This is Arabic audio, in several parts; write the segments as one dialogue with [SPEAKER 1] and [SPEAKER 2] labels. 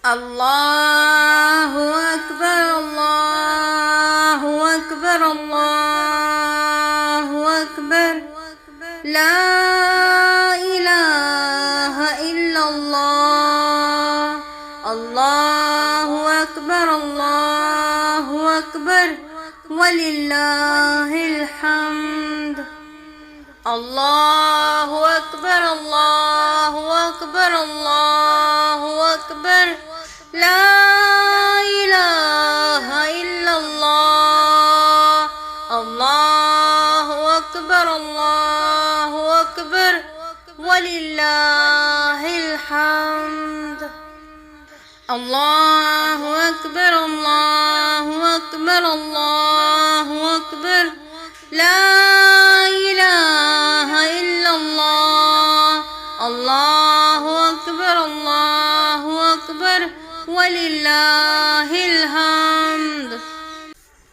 [SPEAKER 1] الله أكبر الله أكبر الله أكبر لا إله إلا الله. الله أكبر الله أكبر ولله الحمد. الله أكبر الله أكبر الله أكبر لا إله إلا الله. الله أكبر الله أكبر ولله الحمد. الله أكبر الله أكبر الله أكبر لا إله إلا الله. الله أكبر الله أكبر ولله الحمد.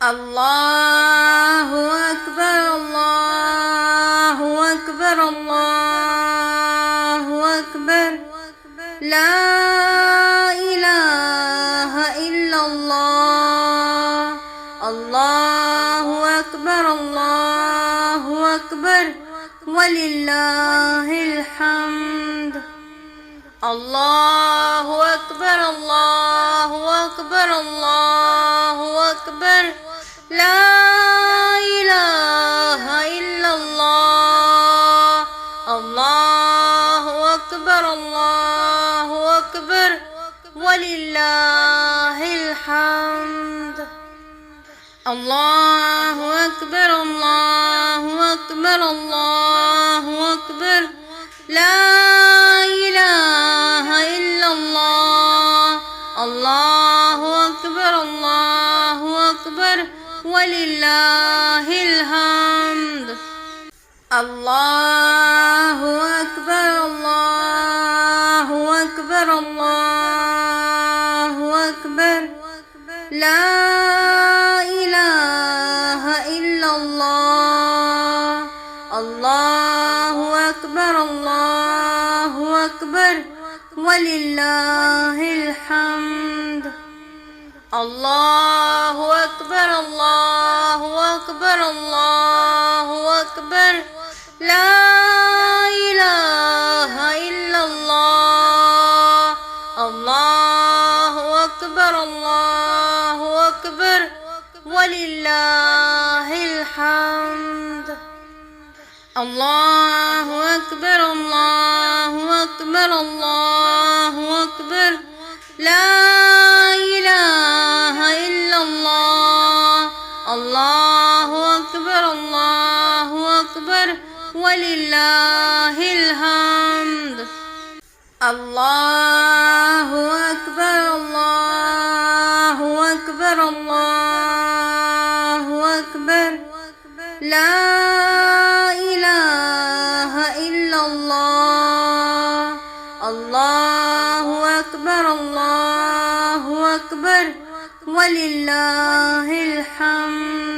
[SPEAKER 1] الله أكبر الله أكبر الله أكبر لا إله إلا الله. الله أكبر الله أكبر ولله الحمد. الله أكبر الله أكبر الله أكبر لا إله إلا الله. الله أكبر الله أكبر ولله الحمد. الله أكبر الله أكبر الله أكبر لا إله إلا الله. الله أكبر الله أكبر ولله الحمد. الله أكبر الله أكبر الله أكبر لا إله إلا الله. الله أكبر الله أكبر ولله الحمد. الله أكبر الله أكبر الله أكبر لا إله إلا الله. الله أكبر الله أكبر ولله الحمد. الله أكبر الله أكبر الله أكبر لا إله إلا الله. الله أكبر الله أكبر ولله الحمد. الله أكبر الله أكبر الله أكبر لا إله إلا الله. الله أكبر الله أكبر ولله الحمد. الله أكبر الله أكبر الله أكبر لا إله إلا الله. الله أكبر الله أكبر ولله الحمد. الله أكبر الله أكبر الله أكبر لا إله إلا الله. الله أكبر الله أكبر الله أكبر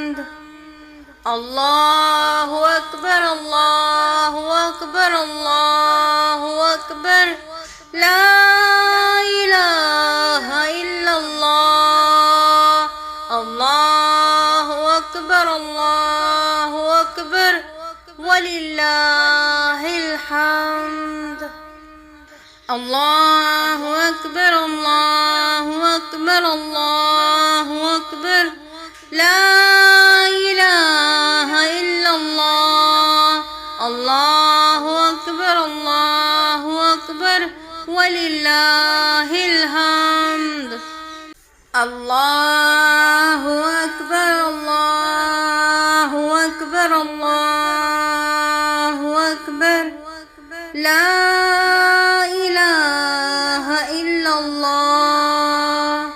[SPEAKER 1] لا إله إلا الله. الله أكبر الله أكبر الله أكبر لا إله إلا الله. الله أكبر الله أكبر الله أكبر لا إله إلا الله. الله أكبر الله أكبر الله أكبر ولله الحمد. الله أكبر الله أكبر الله أكبر لا إله إلا الله. الله أكبر الله أكبر ولله الحمد. الله أكبر الله أكبر الله أكبر لا إله إلا الله.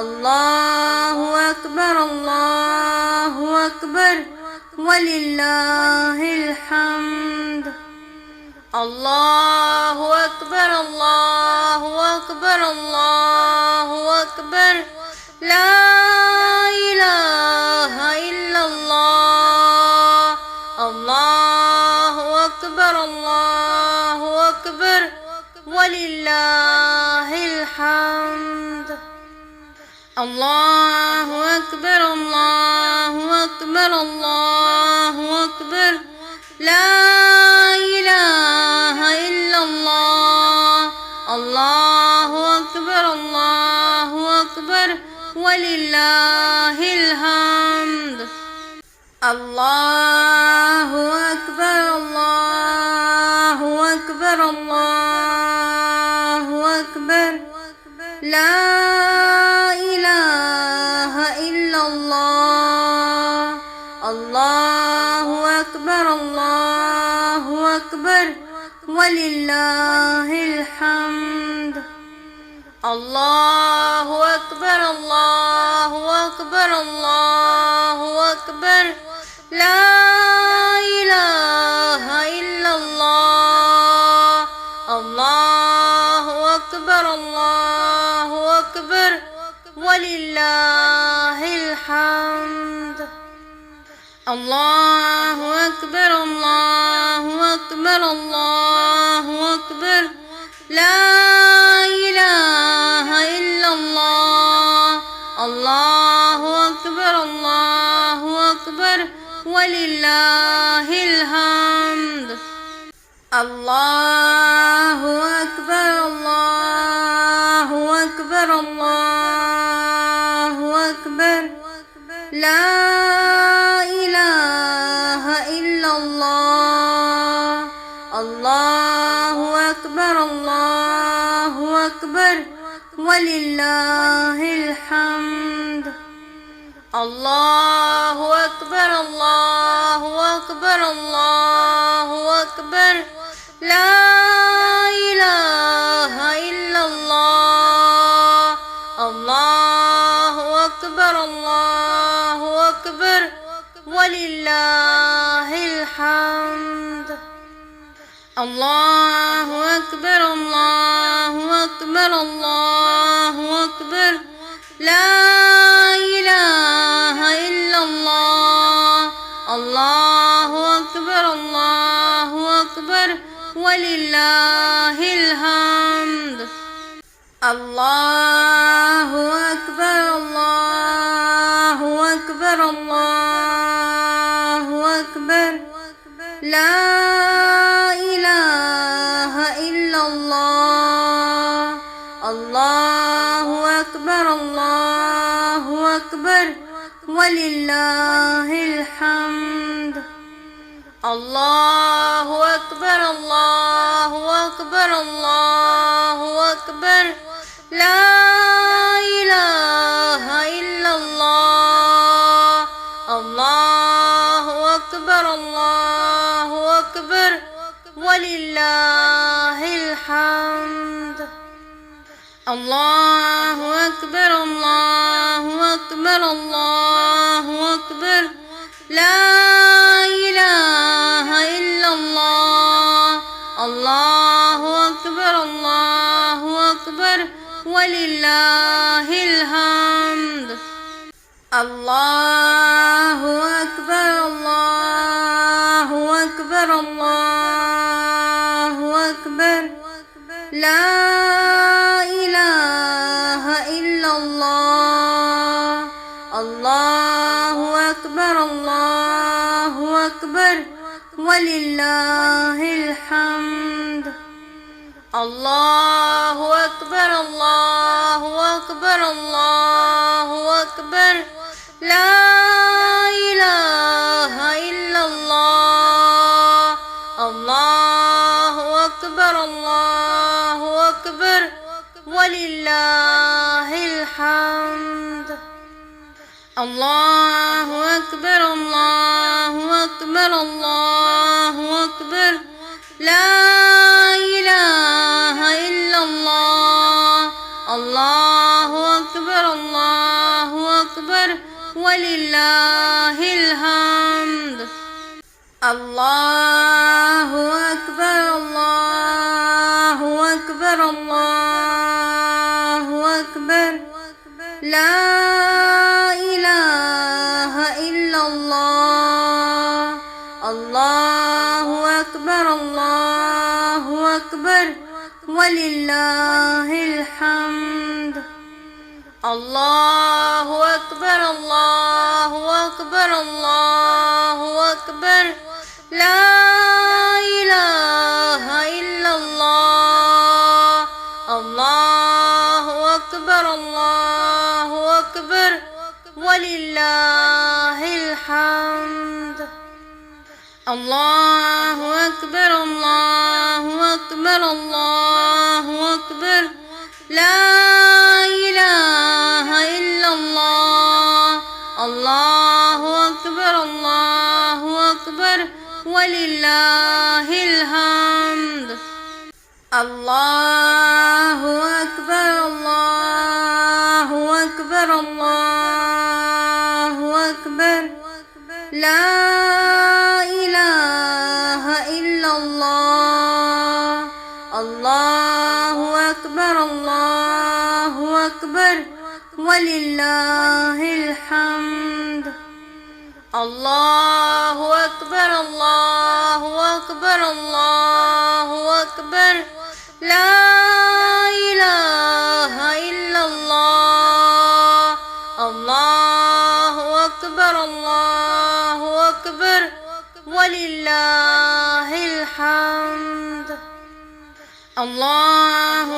[SPEAKER 1] الله أكبر الله أكبر ولله الحمد. الله أكبر الله أكبر الله أكبر لا إله إلا الله. الله أكبر الله أكبر ولله الحمد. الله أكبر الله أكبر الله أكبر لا إله إلا الله الله أكبر الله أكبر ولله الحمد الله أكبر الله أكبر الله أكبر لا إله إلا الله الله أكبر الله أكبر ولله الحمد الله أكبر الله أكبر الله أكبر لا إله إلا الله الله أكبر الله أكبر ولله الحمد الله أكبر الله أكبر الله أكبر لا إله إلا الله الله أكبر الله أكبر ولله الحمد الله أكبر الله أكبر الله أكبر لا إله إلا الله الله أكبر الله أكبر ولله الحمد الله أكبر الله أكبر الله أكبر لا إله إلا الله الله أكبر الله أكبر ولله الحمد الله أكبر الله أكبر الله أكبر لا إله إلا الله الله أكبر الله أكبر ولله الحمد الله أكبر الله أكبر الله أكبر لا إله إلا الله الله أكبر الله أكبر ولله الحمد الله أكبر الله أكبر الله أكبر لا إله إلا الله الله أكبر الله أكبر ولله الحمد الله أكبر الله أكبر الله أكبر لا إله إلا الله الله أكبر الله أكبر ولله الحمد الله أكبر الله أكبر الله أكبر لا إله إلا الله الله أكبر الله أكبر ولله الحمد الله أكبر الله أكبر الله أكبر لا إله إلا الله الله أكبر الله أكبر ولله الحمد الله أكبر الله أكبر الله أكبر لا إله إلا الله الله أكبر الله أكبر ولله الحمد الله أكبر الله أكبر الله أكبر لا إله إلا الله الله أكبر الله أكبر ولله الحمد الله أكبر الله أكبر الله أكبر لا إله إلا الله الله أكبر ولله الحمد الله أكبر الله أكبر لا إله إلا الله الله أكبر ولله الحمد الله أكبر الله أكبر لا إله إلا الله الله أكبر ولله الحمد الله أكبر الله أكبر لا إله إلا الله الله أكبر ولله الحمد الله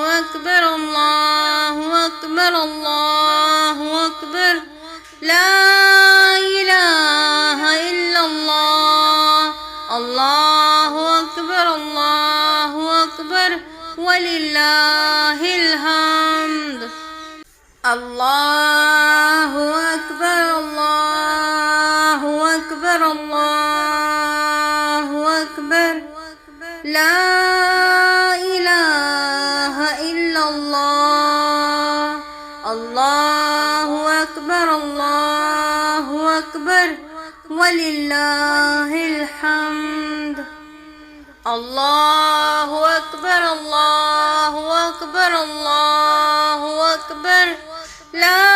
[SPEAKER 1] أكبر الله أكبر لا إله إلا الله الله أكبر ولله الحمد الله أكبر الله أكبر لا إله إلا الله الله أكبر ولله الحمد الله أكبر الله أكبر لا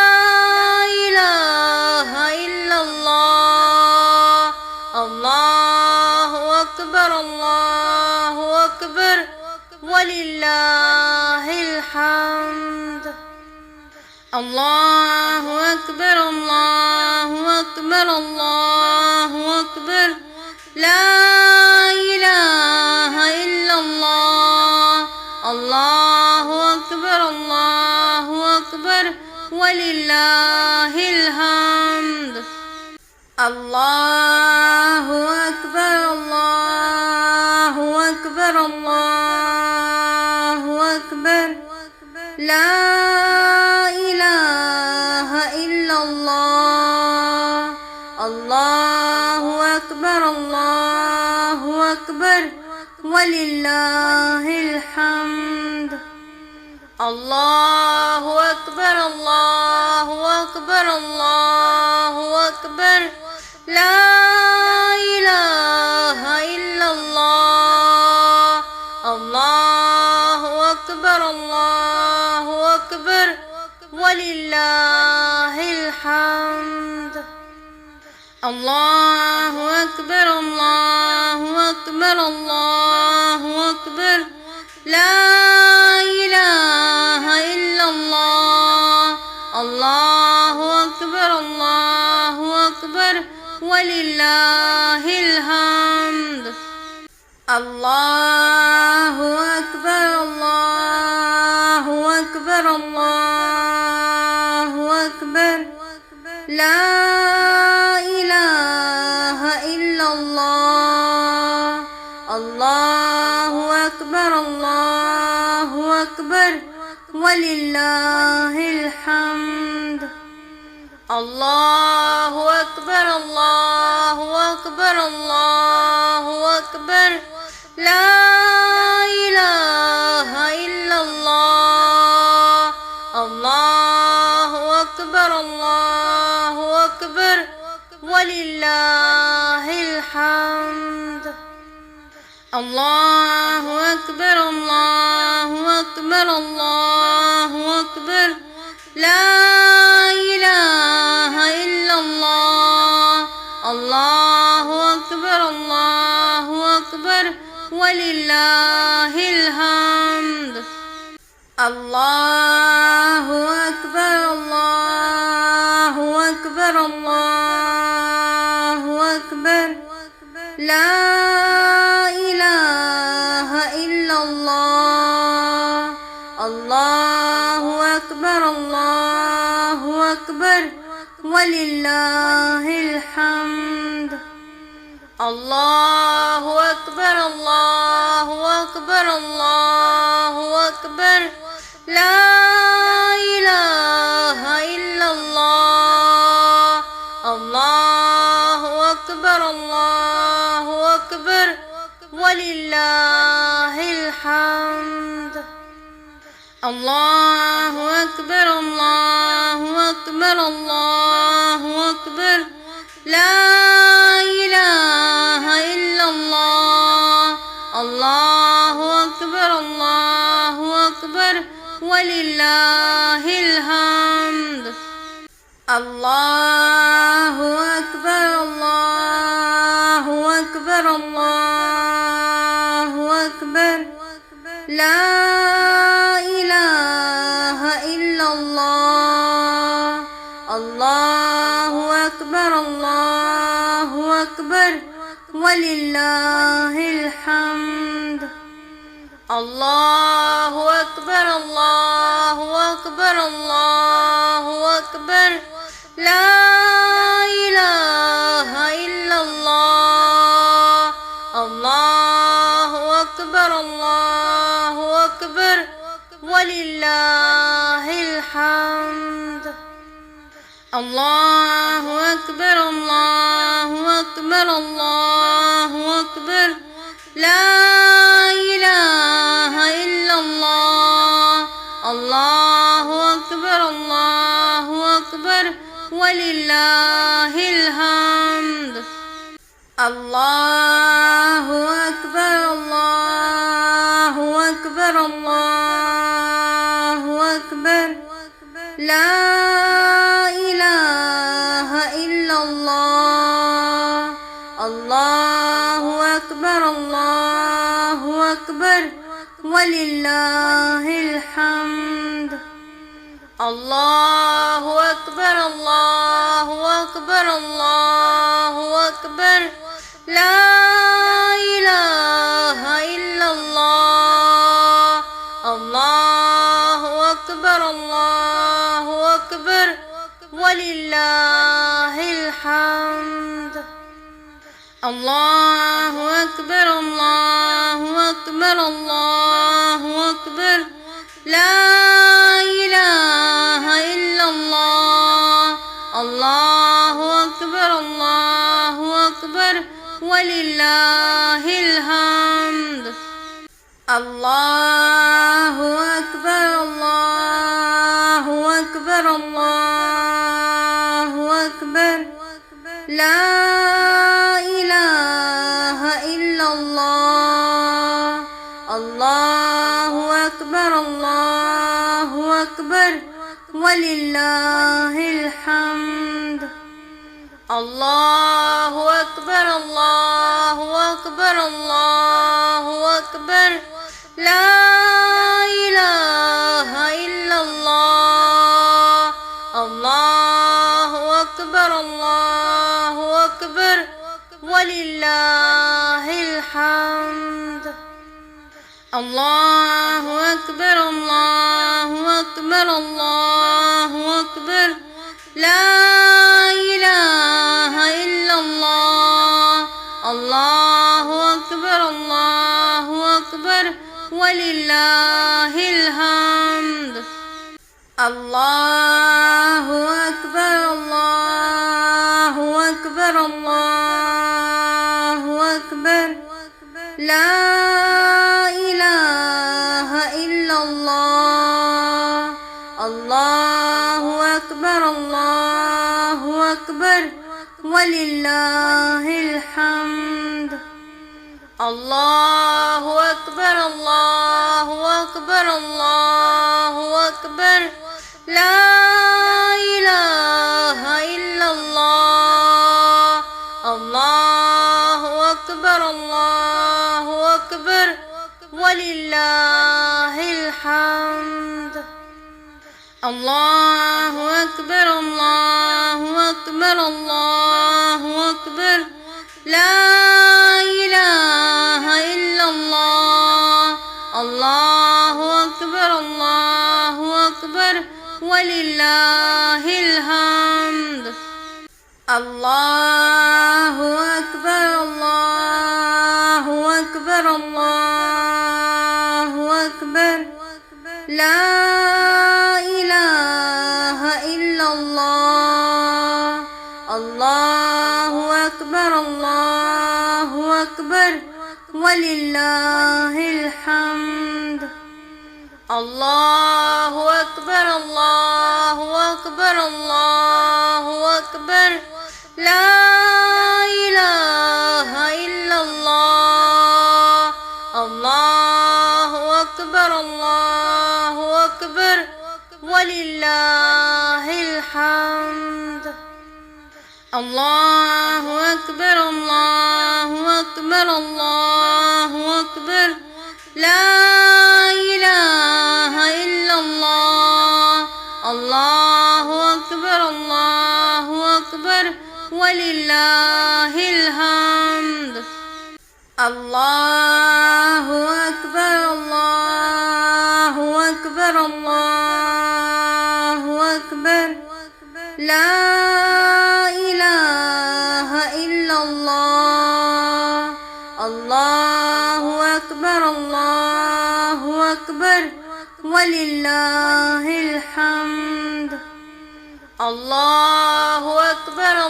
[SPEAKER 1] إله إلا الله الله أكبر ولله الحمد الله أكبر الله أكبر لا إله إلا الله الله أكبر ولله الحمد الله أكبر الله أكبر لا إله إلا الله الله أكبر ولله الحمد الله أكبر الله أكبر لا إله إلا الله الله أكبر ولله الحمد الله أكبر الله أكبر لا إله إلا الله الله أكبر ولله الحمد الله أكبر الله أكبر لا إله إلا الله الله أكبر ولله الحمد الله أكبر الله أكبر لا إله إلا الله الله أكبر ولله الحمد الله أكبر الله أكبر لا إله إلا الله الله أكبر ولله الحمد الله أكبر الله أكبر الله أكبر لا إله إلا الله الله أكبر الله أكبر ولله الحمد الله أكبر الله أكبر الله أكبر لا إله إلا الله الله أكبر الله أكبر ولله الحمد الله أكبر الله أكبر الله أكبر لا إله إلا الله الله أكبر الله أكبر ولله الحمد الله أكبر الله أكبر الله أكبر لا إله إلا الله الله أكبر الله أكبر ولله الحمد الله أكبر الله أكبر الله أكبر لا إله إلا الله الله أكبر الله أكبر ولله الحمد الله أكبر الله أكبر الله أكبر لا إله إلا الله الله أكبر الله أكبر ولله الحمد الله أكبر الله أكبر الله أكبر لا إله إلا الله الله أكبر الله أكبر ولله الحمد الله أكبر الله أكبر الله أكبر لا إله إلا الله الله أكبر الله أكبر ولله الحمد الله أكبر الله أكبر الله أكبر لا إله إلا الله الله أكبر الله أكبر ولله الحمد الله أكبر الله أكبر الله أكبر لا إله إلا الله الله أكبر الله أكبر ولله الحمد الله أكبر الله أكبر الله أكبر لا إله إلا الله الله أكبر الله أكبر ولله الحمد الله أكبر الله أكبر الله أكبر لا إله إلا الله الله أكبر الله أكبر ولله الحمد الله أكبر الله أكبر الله أكبر لا إله إلا الله الله أكبر الله أكبر ولله الحمد الله أكبر الله أكبر الله أكبر لا إله إلا الله الله أكبر الله أكبر ولله الحمد الله أكبر الله أكبر أكبر الله أكبر لا إله إلا الله الله أكبر ولله الحمد الله أكبر الله أكبر لا إله إلا الله الله أكبر ولله الحمد الله أكبر الله أكبر لا إله إلا الله الله أكبر ولله الحمد الله أكبر الله أكبر لا إله إلا الله الله أكبر ولله الحمد الله أكبر الله أكبر لا إله إلا الله الله أكبر ولله الحمد الله أكبر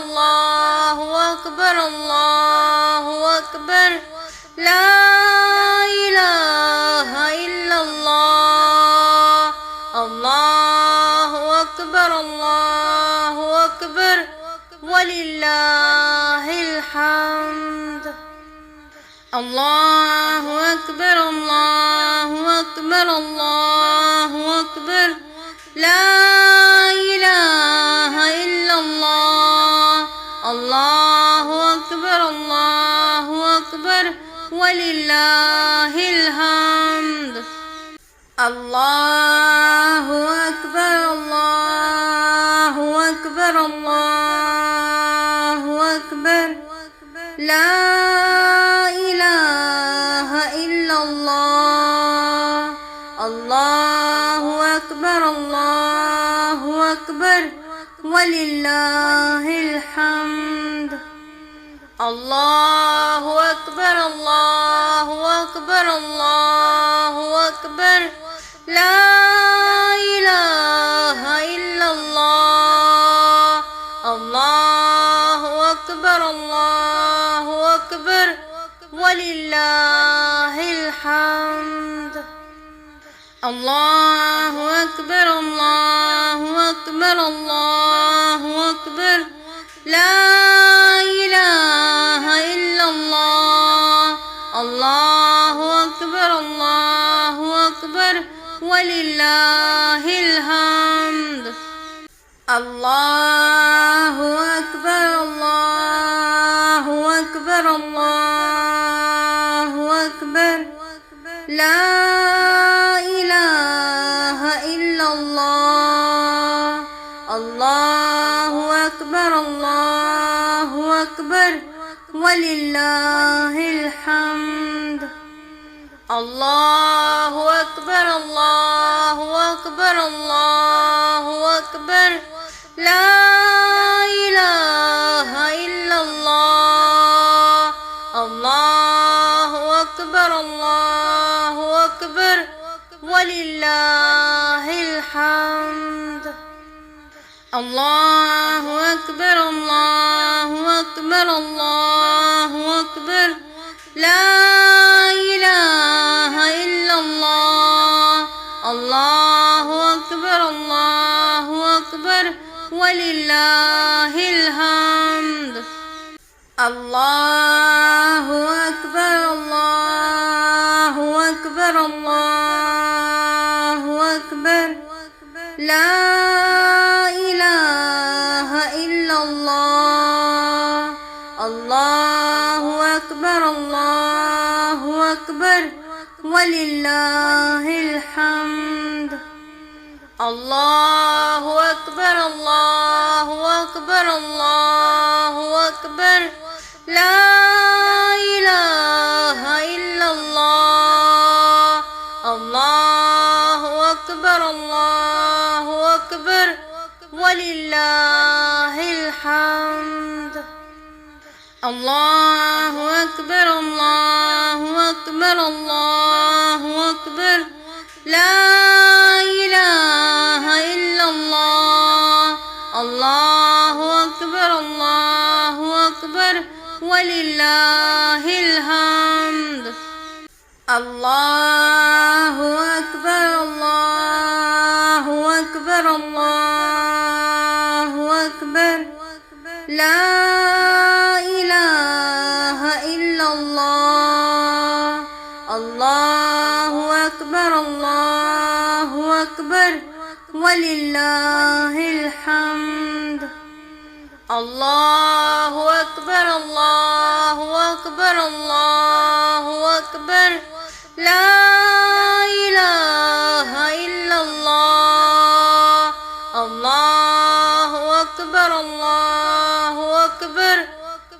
[SPEAKER 1] الله أكبر لا إله إلا الله الله أكبر ولله الحمد الله أكبر الله أكبر لا إله إلا الله الله أكبر ولله الحمد الله أكبر الله أكبر لا إله إلا الله الله أكبر ولله الحمد الله أكبر الله أكبر لا إله إلا الله الله أكبر ولله الحمد الله أكبر الله أكبر لا إله إلا الله الله أكبر ولله الحمد الله أكبر الله أكبر لا إله إلا الله الله أكبر ولله الحمد الله أكبر الله أكبر لا إله إلا الله الله أكبر ولله الحمد الله أكبر الله أكبر لا إله إلا الله الله أكبر ولله الحمد الله أكبر الله أكبر لا إله إلا الله الله أكبر ولله الحمد الله أكبر الله أكبر الله أكبر لا إله إلا الله الله أكبر الله أكبر ولله الحمد الله أكبر الله أكبر الله أكبر لا إله إلا الله الله أكبر الله أكبر ولله الحمد الله أكبر الله أكبر الله أكبر لا إله إلا الله الله أكبر الله أكبر ولله الحمد الله أكبر الله أكبر الله أكبر لا إله إلا الله الله أكبر الله أكبر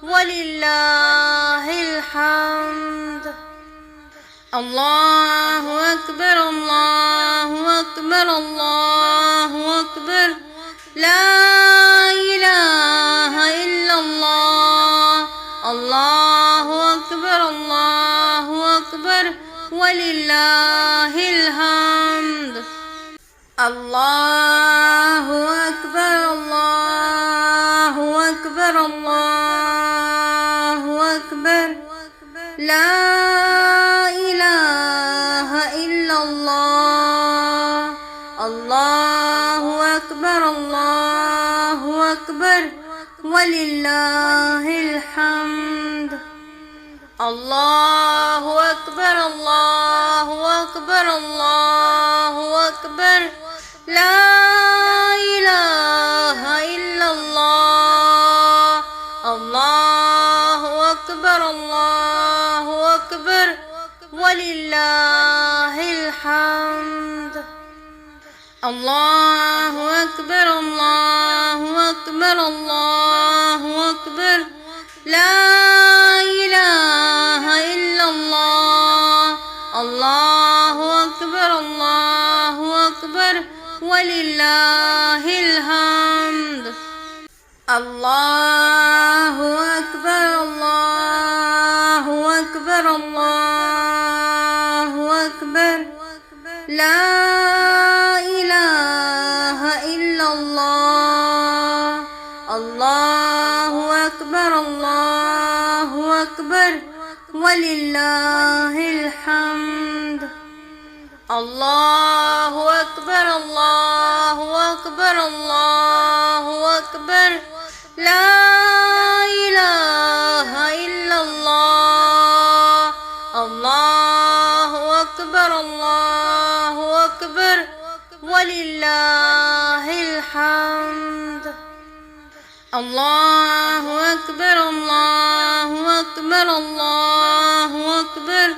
[SPEAKER 1] ولله الحمد الله أكبر الله أكبر الله أكبر لا إله إلا الله الله أكبر الله أكبر ولله الحمد الله أكبر الله أكبر الله أكبر لا إله إلا الله الله أكبر الله أكبر ولله الحمد الله أكبر الله أكبر الله أكبر لا إله إلا الله الله أكبر الله أكبر ولله الحمد الله أكبر الله أكبر الله أكبر لا إله إلا الله الله أكبر الله أكبر ولله الحمد الله أكبر الله أكبر الله أكبر لا إله إلا الله الله أكبر الله أكبر ولله الحمد الله أكبر الله أكبر الله أكبر لا إله إلا الله الله أكبر الله أكبر ولله الحمد الله أكبر الله أكبر الله أكبر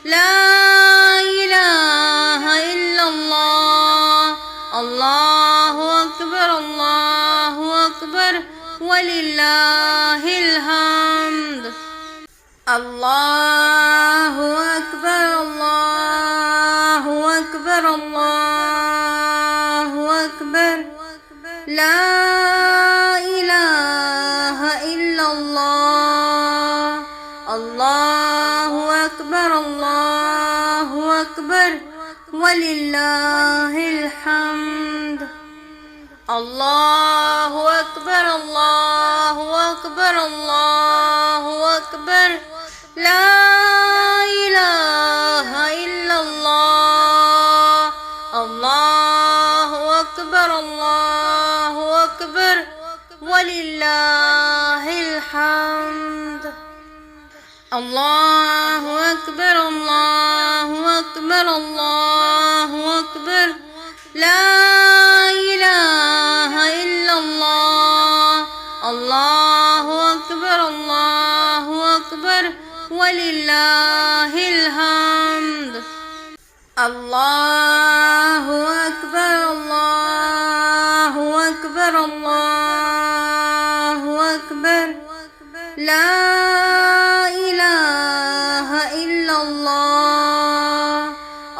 [SPEAKER 1] لا إله إلا الله الله أكبر الله أكبر ولله الحمد الله أكبر الله أكبر الله أكبر لا إله إلا الله الله أكبر الله أكبر ولله الحمد الله أكبر الله أكبر الله أكبر لا إله إلا الله الله أكبر الله أكبر ولله الحمد الله أكبر الله أكبر الله أكبر لا إله إلا الله الله أكبر الله أكبر ولله الحمد الله أكبر الله أكبر الله لا إله إلا الله.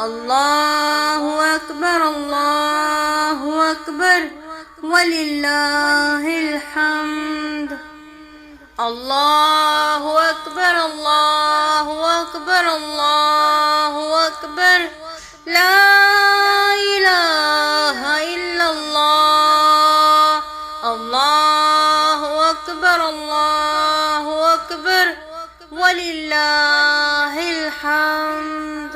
[SPEAKER 1] الله أكبر الله أكبر ولله الحمد. الله أكبر الله أكبر الله أكبر لا إله إلا الله. الله أكبر الله أكبر ولله الحمد.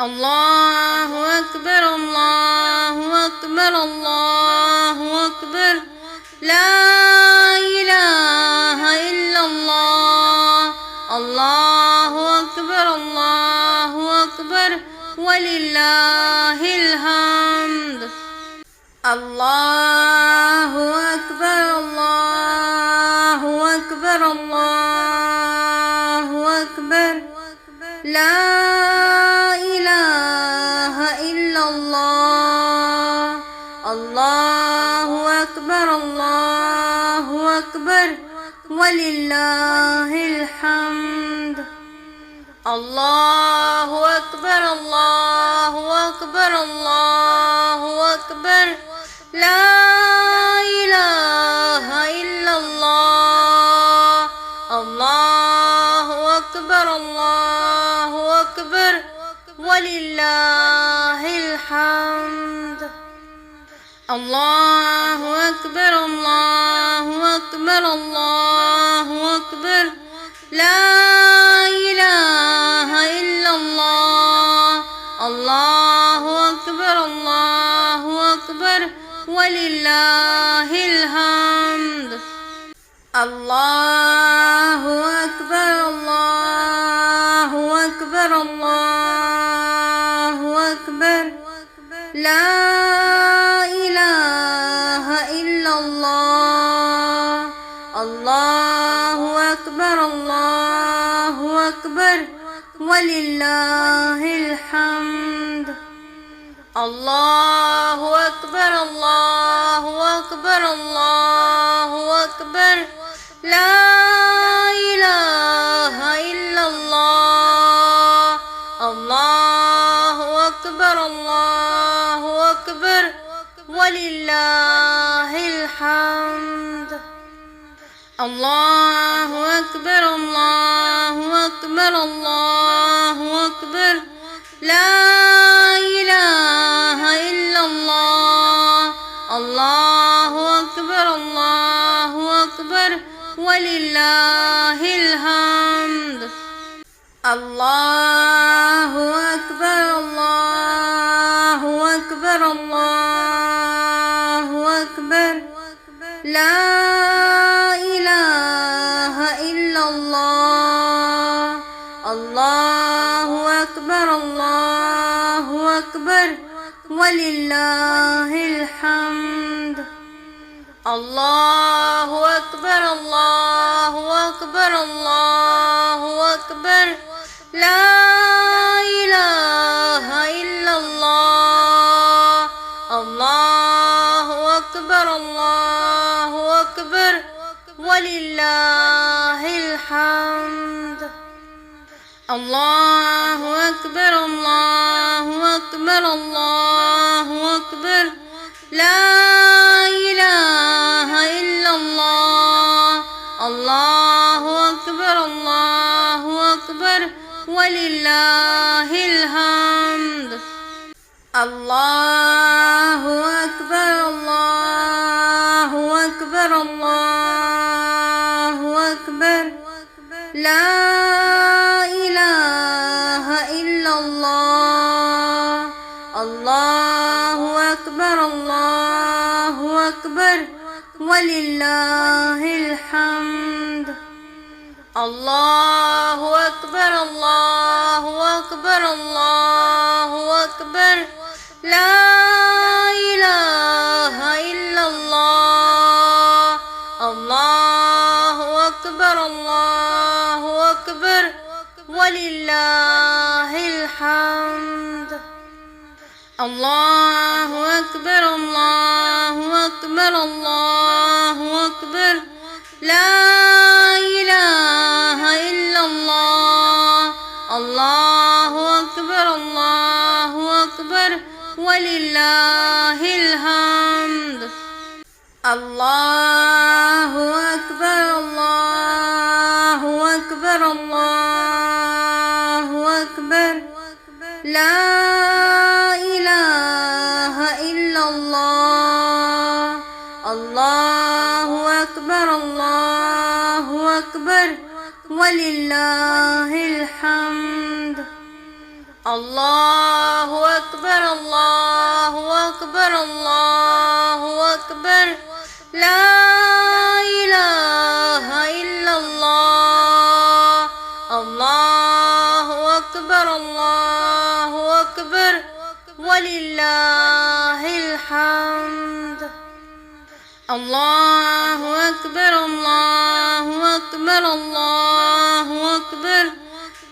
[SPEAKER 1] الله أكبر الله أكبر الله أكبر لا إله إلا الله. الله أكبر الله أكبر ولله الحمد. الله أكبر الله أكبر الله أكبر لا إله إلا الله. الله أكبر الله أكبر ولله الحمد. الله أكبر الله أكبر الله أكبر لا إله إلا الله. الله أكبر الله أكبر ولله الحمد. الله أكبر الله أكبر الله أكبر لا إله إلا الله. الله أكبر الله أكبر ولله الحمد. الله أكبر الله أكبر الله أكبر لا إله إلا الله. الله أكبر الله أكبر ولله الحمد. الله أكبر الله أكبر الله أكبر لا إله إلا الله. الله أكبر الله أكبر ولله الحمد. الله أكبر الله أكبر الله أكبر لا إله إلا الله. الله أكبر الله أكبر ولله الحمد. الله أكبر الله أكبر الله أكبر لا إله إلا الله. الله أكبر الله أكبر ولله الحمد. الله أكبر الله أكبر الله أكبر لا إله إلا الله. الله أكبر الله أكبر ولله الحمد. الله أكبر الله أكبر الله أكبر لا إله إلا الله. الله أكبر الله أكبر ولله الحمد. الله أكبر الله أكبر الله أكبر لا إله إلا الله. الله أكبر الله أكبر ولله الحمد. الله أكبر الله أكبر الله أكبر لا إله إلا الله. الله أكبر الله أكبر ولله الحمد. الله أكبر الله أكبر الله أكبر لا الله أكبر الله أكبر الله أكبر لا إله إلا الله الله أكبر الله أكبر ولله الحمد الله أكبر الله أكبر الله أكبر لا إله إلا الله الله أكبر الله أكبر ولله الحمد الله أكبر الله أكبر الله أكبر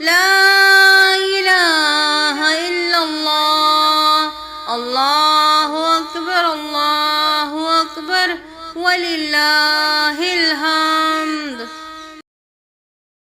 [SPEAKER 1] لا إله إلا الله الله أكبر الله أكبر ولله الحمد